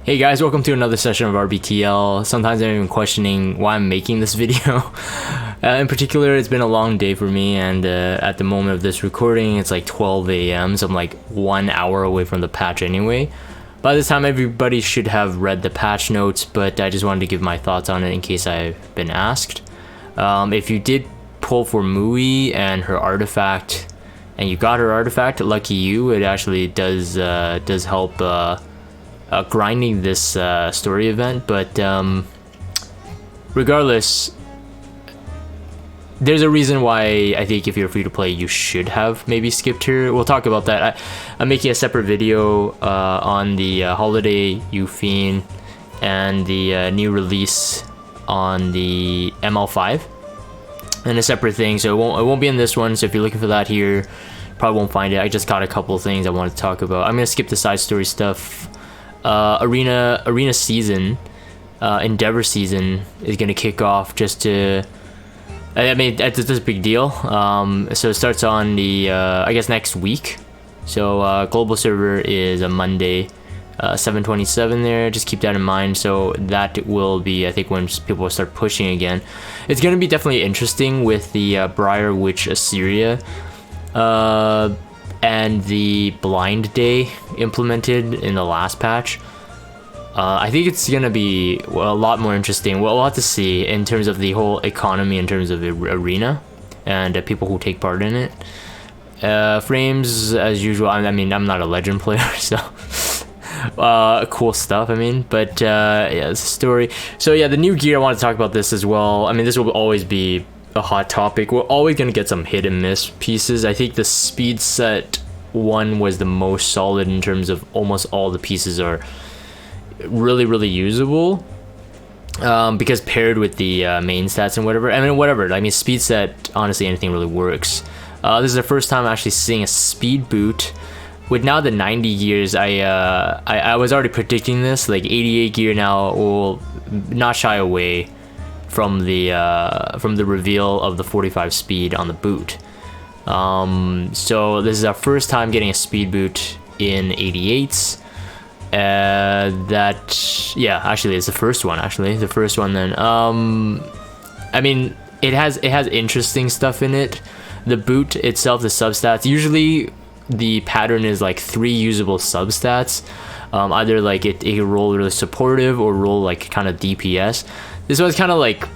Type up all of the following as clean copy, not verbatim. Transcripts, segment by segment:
Hey guys, welcome to another session of RBTL. Sometimes I'm even questioning why I'm making this video. In particular, it's been a long day for me, and at the moment of this recording, it's like 12 a.m. So I'm like 1 hour away from the patch anyway. By this time, everybody should have read the patch notes, but I just wanted to give my thoughts on it in case I've been asked. If you did pull for Mui and her artifact, and you got her artifact, lucky you. It actually does help grinding this story event, but regardless, there's a reason why I think if you're free to play, you should have maybe skipped her. We'll talk about that. I'm making a separate video on the holiday Euphine and the new release on the ML5 and a separate thing, so it won't be in this one. So if you're looking for that here, probably won't find it. I just got a couple of things I want to talk about. I'm gonna skip the side story stuff. Arena season, Endeavor season is gonna kick off just to. I mean, that's a big deal. So it starts on the I guess next week. So global server is a Monday, 7/27 there. Just keep that in mind. So that will be, I think, when people will start pushing again. It's gonna be definitely interesting with the Briar Witch Assyria. And the blind day implemented in the last patch. I think it's gonna be a lot more interesting. We'll have to see in terms of the whole economy, in terms of the arena and people who take part in it. Frames as usual. I mean, I'm not a legend player, so cool stuff. I mean, but yeah, it's a story. So yeah, the new gear. I want to talk about this as well. I mean, this will always be a hot topic. We're always gonna get some hit and miss pieces. I think the speed set one was the most solid in terms of almost all the pieces are really usable, because paired with the main stats and whatever. I mean, speed set, honestly, anything really works. This is the first time I'm actually seeing a speed boot with now the 90 gears. I was already predicting this. Like 88 gear now will not shy away from the reveal of the 45 speed on the boot. So this is our first time getting a speed boot in 88s. Yeah, actually it's the first one. Then I mean, it has interesting stuff in it. The boot itself, the substats, usually the pattern is like 3 usable substats. Either like it can roll really supportive or roll like kind of DPS. This one's kind of like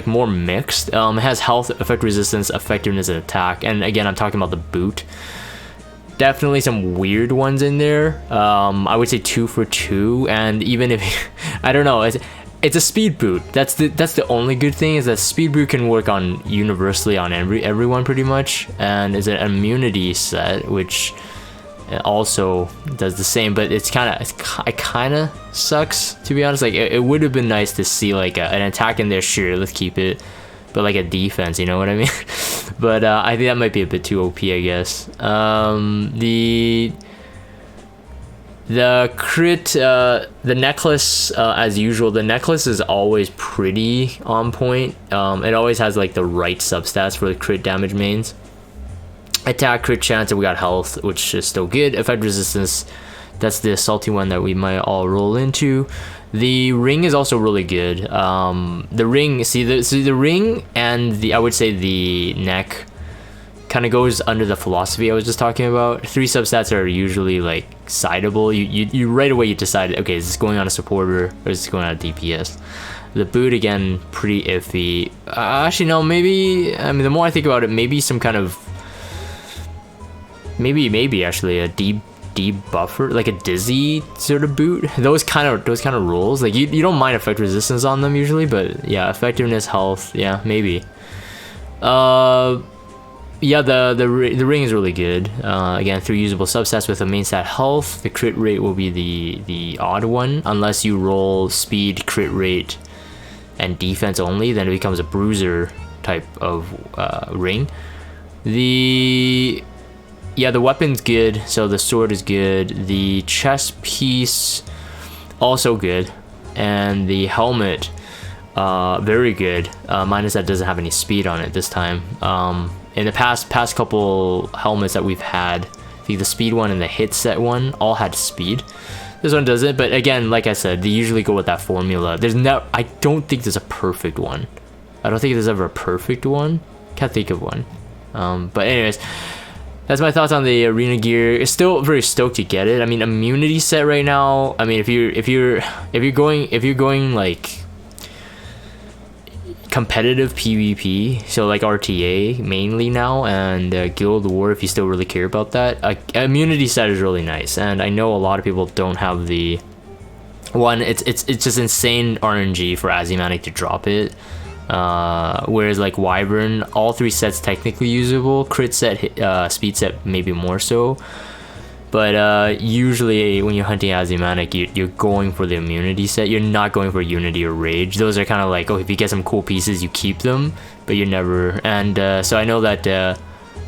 more mixed. It has health, effect resistance, effectiveness, and attack. And again, I'm talking about the boot. Definitely some weird ones in there. I would say 2 for 2. And even if I don't know, it's a speed boot. That's the only good thing, is that speed boot can work on universally on everyone pretty much. And it's an immunity set, which also does the same, but it kind of sucks, to be honest. Like it would have been nice to see like an attack in there. Sure, let's keep it, but like a defense, you know what I mean? But I think that might be a bit too OP, I guess. The crit, the necklace, as usual, the necklace is always pretty on point. It always has like the right substats for the crit damage mains. Attack, crit chance, and we got health, which is still good. Effect resistance, that's the salty one that we might all roll into. The ring is also really good. The ring, see the ring and I would say the neck kind of goes under the philosophy I was just talking about. 3 substats are usually like sideable. You right away you decide, okay, is this going on a supporter or is this going on a DPS? The boot, again, pretty iffy. Actually no, maybe, I mean, the more I think about it, maybe some kind of maybe actually a debuffer, like a dizzy sort of boot. Those kind of rolls, like you don't mind effect resistance on them usually, but yeah, effectiveness, health, yeah, maybe. Yeah, the ring is really good. Again, 3 usable substats with a main stat health. The crit rate will be the odd one, unless you roll speed, crit rate, and defense only. Then it becomes a bruiser type of ring. The weapon's good, so the sword is good. The chest piece, also good. And the helmet, very good. Minus that doesn't have any speed on it this time. In the past couple helmets that we've had, I think the speed one and the hit set one all had speed. This one doesn't, but again, like I said, they usually go with that formula. I don't think there's a perfect one. I don't think there's ever a perfect one. Can't think of one. But anyways, that's my thoughts on the arena gear. It's still very stoked to get it. I mean, immunity set right now. I mean, if you're going like competitive PvP, so like RTA mainly now, and Guild War, if you still really care about that, immunity set is really nice. And I know a lot of people don't have the one. It's just insane RNG for Azimatic to drop it. Whereas like Wyvern, all 3 sets technically usable. Crit set, speed set maybe more so. But usually when you're hunting Azimatic, you're going for the immunity set. You're not going for Unity or Rage. Those are kind of like, oh, if you get some cool pieces, you keep them, but you never. And so I know that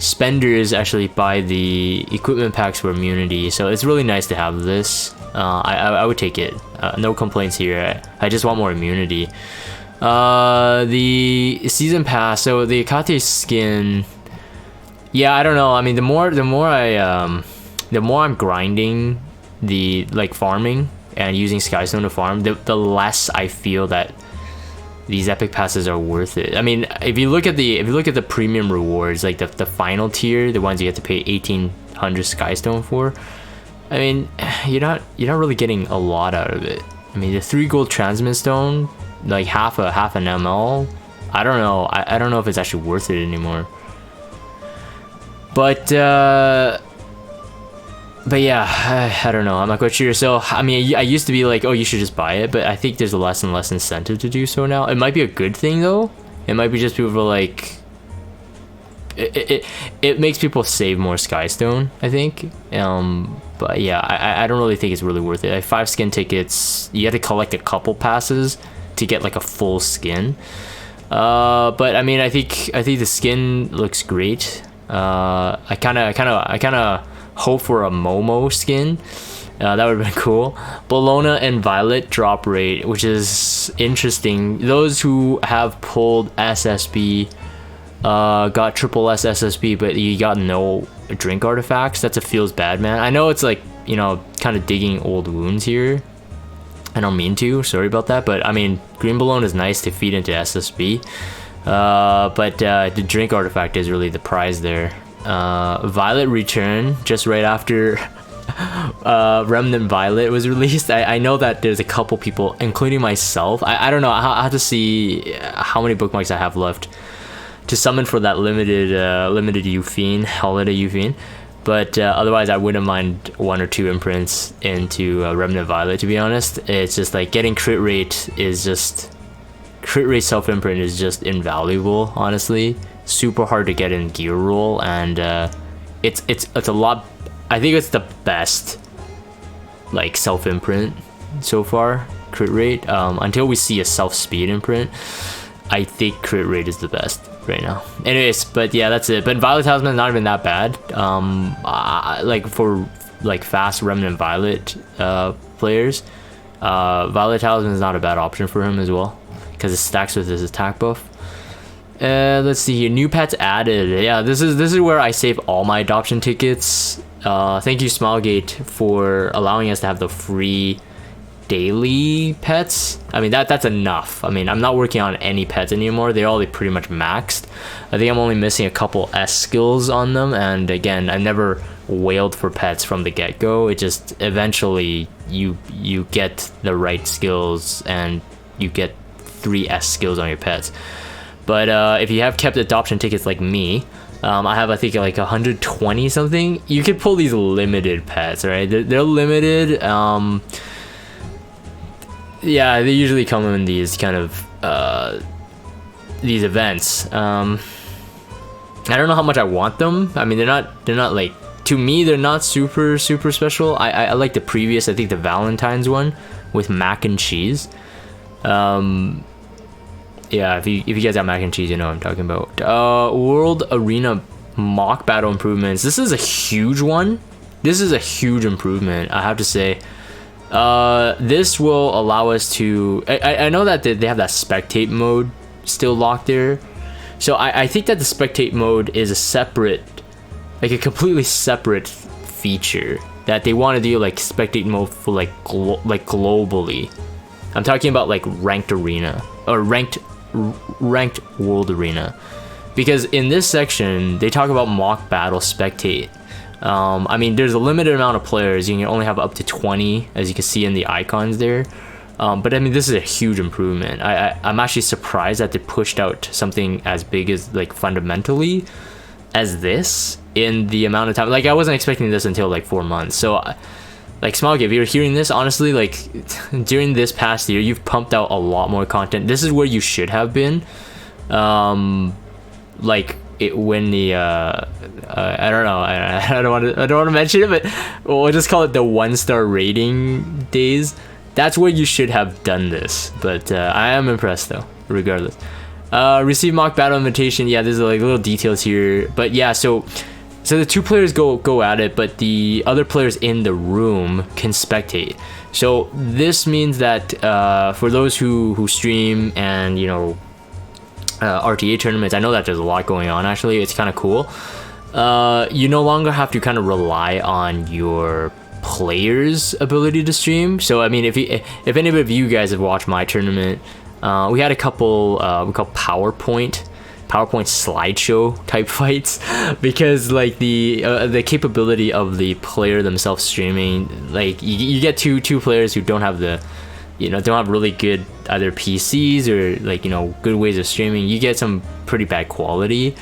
spenders actually buy the equipment packs for immunity. So it's really nice to have this. I would take it. No complaints here. I just want more immunity. The season pass, so the Akate skin, yeah, I don't know. I mean, the more I'm grinding, the like farming and using Skystone to farm, the less I feel that these epic passes are worth it. I mean, if you look at the premium rewards, like the final tier, the ones you have to pay 1800 Skystone for, I mean, you're not really getting a lot out of it. I mean, the 3 gold transmit stone, like half an ML, I don't know. I don't know if it's actually worth it anymore. But yeah, I don't know. I'm not quite sure. So I mean, I used to be like, oh, you should just buy it, but I think there's a less and less incentive to do so now. It might be a good thing though. It might be just people are like, it makes people save more Skystone, I think. But yeah, I don't really think it's really worth it. Like 5 skin tickets, you have to collect a couple passes to get like a full skin. But I mean, I think the skin looks great. I kind of hope for a Momo skin. That would have been cool. Bologna and Violet drop rate, which is interesting. Those who have pulled SSB got triple S SSB, but you got no drink artifacts. That's a feels bad, man. I know it's like, you know, kind of digging old wounds here. I don't mean to, sorry about that, but I mean, green Bologna is nice to feed into SSB. But the drink artifact is really the prize there. Violet return just right after Remnant Violet was released. I know that there's a couple people, including myself. I don't know. I have to see how many bookmarks I have left to summon for that limited Eupine, holiday Eupine. But otherwise, I wouldn't mind 1 or 2 imprints into Remnant Violet, to be honest. It's just like getting crit rate self imprint is just invaluable, honestly. Super hard to get in gear roll, and it's a lot. I think it's the best like self imprint so far, crit rate. Until we see a self speed imprint, I think crit rate is the best right now. Anyways, but yeah, that's it. But Violet Talisman is not even that bad. Like for like fast Remnant Violet players, Violet Talisman is not a bad option for him as well, because it stacks with his attack buff. Let's see here, new pets added. Yeah, this is where I save all my adoption tickets. Thank you Smilegate for allowing us to have the free daily pets. I mean, that's enough. I mean, I'm not working on any pets anymore. They're all pretty much maxed. I think I'm only missing a couple S skills on them, and again, I never wailed for pets from the get-go. It just eventually you get the right skills and you get 3 S skills on your pets. But if you have kept adoption tickets like me, I have, I think, like 120 something. You could pull these limited pets, right? They're limited. Yeah, they usually come in these kind of these events. I don't know how much I want them. I mean, they're not like, to me, they're not super special. I like the previous, I think the Valentine's one with mac and cheese. Yeah, if you guys have mac and cheese, you know what I'm talking about. World Arena mock battle improvements. This is a huge one. This is a huge improvement, I have to say. This will allow us to, I know that they have that spectate mode still locked there. So I think that the spectate mode is a separate, like a completely separate feature that they want to do like spectate mode for like globally. I'm talking about like ranked arena or ranked world arena, because in this section they talk about mock battle spectate. I mean, there's a limited amount of players. You can only have up to 20, as you can see in the icons there. But I mean, this is a huge improvement. I'm actually surprised that they pushed out something as big as like fundamentally as this in the amount of time. Like, I wasn't expecting this until like 4 months. So like, Smog, if you're hearing this, honestly, like during this past year, you've pumped out a lot more content. This is where you should have been. Like when the I don't know, I don't want to mention it, but we'll just call it the 1-star rating days. That's where you should have done this. But I am impressed though, regardless. Receive mock battle invitation. Yeah, there's like little details here, but yeah, so the 2 players go at it, but the other players in the room can spectate. So this means that for those who stream and, you know, RTA tournaments, I know that there's a lot going on. Actually, it's kind of cool. You no longer have to kind of rely on your players' ability to stream. So I mean, if any of you guys have watched my tournament, we had a couple we call PowerPoint slideshow type fights, because like the capability of the player themselves streaming, like you get two players who don't have the, you know, don't have really good either PCs or like, you know, good ways of streaming. You get some pretty bad quality,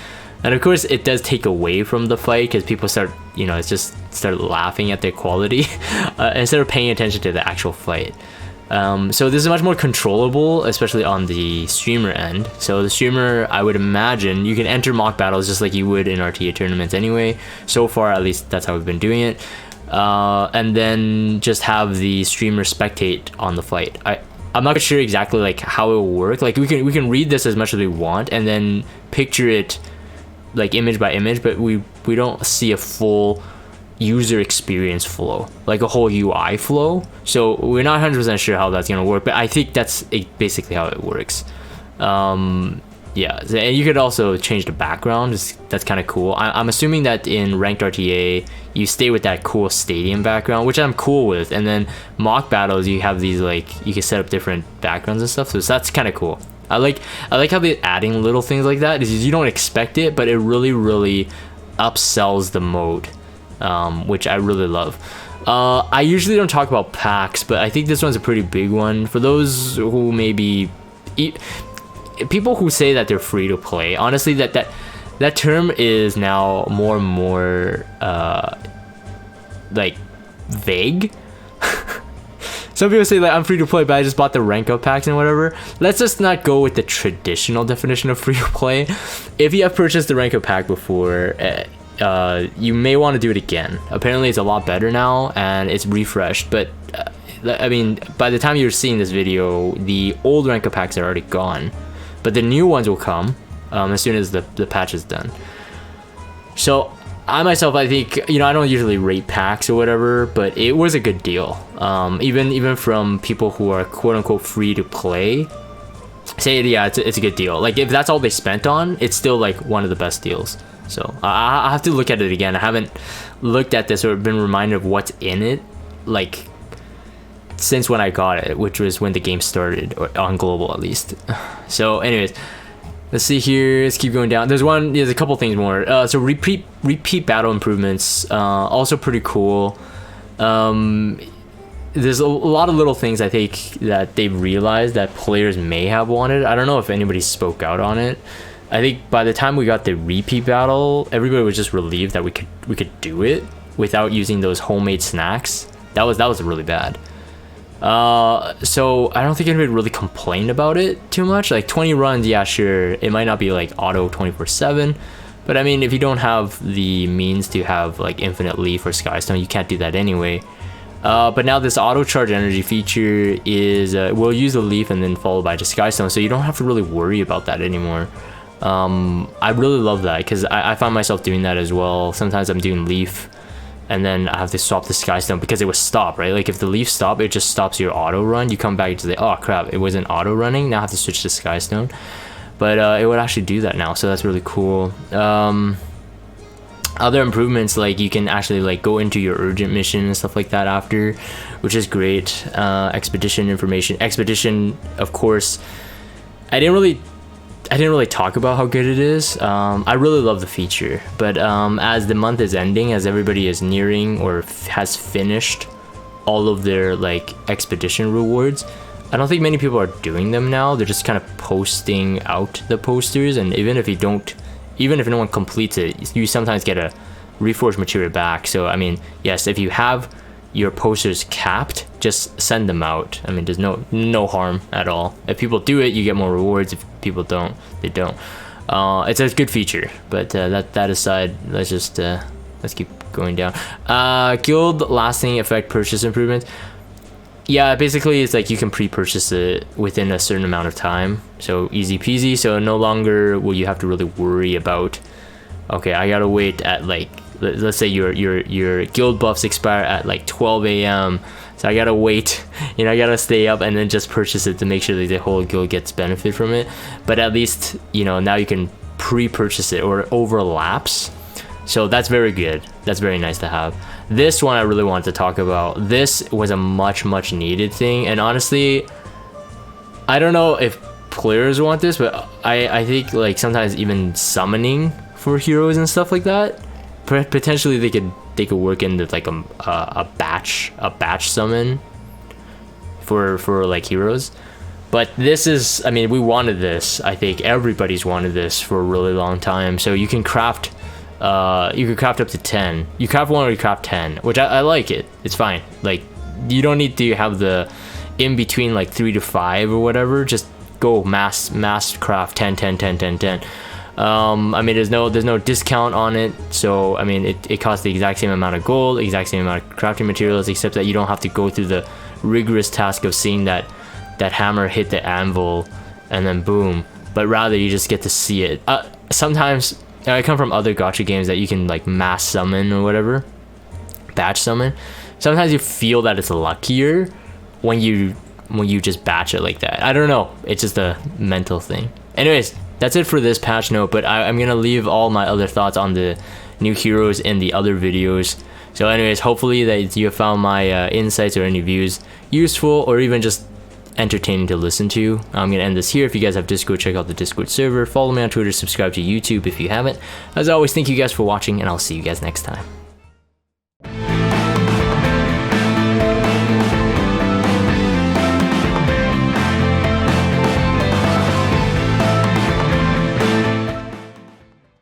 and of course it does take away from the fight because people start, you know, it's just start laughing at their quality instead of paying attention to the actual fight. So this is much more controllable, especially on the streamer end. So the streamer, I would imagine, you can enter mock battles just like you would in RTA tournaments anyway. So far, at least that's how we've been doing it. And then just have the streamer spectate on the fight. I'm not sure exactly like how it will work. Like we can read this as much as we want and then picture it like image by image, but we don't see a full user experience flow, like a whole UI flow. So we're not 100% sure how that's gonna work, but I think that's basically how it works. Yeah, and you could also change the background. That's kind of cool. I'm assuming that in ranked RTA you stay with that cool stadium background, which I'm cool with, and then mock battles you have these like, you can set up different backgrounds and stuff, so that's kind of cool. I like how they're adding little things like that. Is you don't expect it, but it really upsells the mode, which I really love. I usually don't talk about packs, but I think this one's a pretty big one. For those who maybe people who say that they're free to play, honestly, that term is now more and more like vague. Some people say like, I'm free to play, but I just bought the Renko Packs and whatever. Let's just not go with the traditional definition of free to play. If you have purchased the Renko Pack before, you may want to do it again. Apparently it's a lot better now and it's refreshed, but I mean, by the time you're seeing this video, the old Renko Packs are already gone, but the new ones will come as soon as the patch is done. So I myself, I think, you know, I don't usually rate packs or whatever, but it was a good deal. Even from people who are quote unquote free to play, say, yeah, it's a good deal. Like if that's all they spent on, it's still like one of the best deals. So I have to look at it again. I haven't looked at this or been reminded of what's in it, like since when I got it, which was when the game started, or on global at least. So anyways, let's see here. Let's keep going down. There's a couple things more. So repeat battle improvements, also pretty cool. There's a lot of little things I think that they've realized that players may have wanted. I don't know if anybody spoke out on it. I think by the time we got the repeat battle, everybody was just relieved that we could do it without using those homemade snacks. That was really bad. So I don't think anybody really complained about it too much. Like 20 runs, yeah, sure, it might not be like auto 24/7, but I mean, if you don't have the means to have like infinite leaf or skystone, you can't do that anyway. But now this auto charge energy feature is we'll use the leaf and then followed by the skystone, so you don't have to really worry about that anymore. I really love that because I find myself doing that as well. Sometimes I'm doing leaf and then I have to swap the skystone because it was stop, right? Like if the leaf stop, it just stops your auto run. You come back to the, oh crap, it wasn't auto running. Now I have to switch to skystone, but it would actually do that now, so that's really cool. other improvements, like you can actually like go into your urgent mission and stuff like that after, which is great. Expedition information, expedition, of course. I didn't really talk about how good it is. I really love the feature, but as the month is ending, as everybody is nearing or has finished all of their like expedition rewards, I don't think many people are doing them now. They're just kind of posting out the posters, and even if no one completes it, you sometimes get a reforged material back. So I mean, yes, if you have your posters capped, just send them out. I mean, there's no harm at all. If people do it, you get more rewards. If people don't, they don't. It's a good feature, but that aside, let's keep going down. Guild lasting effect purchase improvement. Yeah, basically it's like you can pre-purchase it within a certain amount of time, so easy peasy. So no longer will you have to really worry about, okay, I gotta wait at like, let's say your guild buffs expire at like 12 a.m. so I gotta wait, I gotta stay up and then just purchase it to make sure that the whole guild gets benefit from it. But at least now you can pre-purchase it, or it overlaps. So that's very good. That's very nice to have. This one I really want to talk about. This was a much needed thing, and honestly, I don't know if players want this, but I think like sometimes even summoning for heroes and stuff like that, potentially they could work into like a batch summon for like heroes. But this is, I mean, we wanted this. I think everybody's wanted this for a really long time. So you can craft. You could craft up to 10. You craft 1 or you craft 10, which I like it. It's fine. Like, you don't need to have the in between like 3 to 5 or whatever. Just go mass craft 10. I mean, there's no discount on it, so I mean it costs the exact same amount of gold, exact same amount of crafting materials, except that you don't have to go through the rigorous task of seeing that hammer hit the anvil and then boom, but rather you just get to see it. Sometimes I come from other gacha games that you can like mass summon or whatever, batch summon. Sometimes you feel that it's luckier when you just batch it like that. I don't know, it's just a mental thing. Anyways, that's it for this patch note, but I'm gonna leave all my other thoughts on the new heroes in the other videos. So anyways, hopefully that you have found my insights or any views useful or even just entertaining to listen to. I'm gonna end this here. If you guys have Discord, check out the Discord server, follow me on Twitter, subscribe to YouTube if you haven't. As always, thank you guys for watching, and I'll see you guys next time.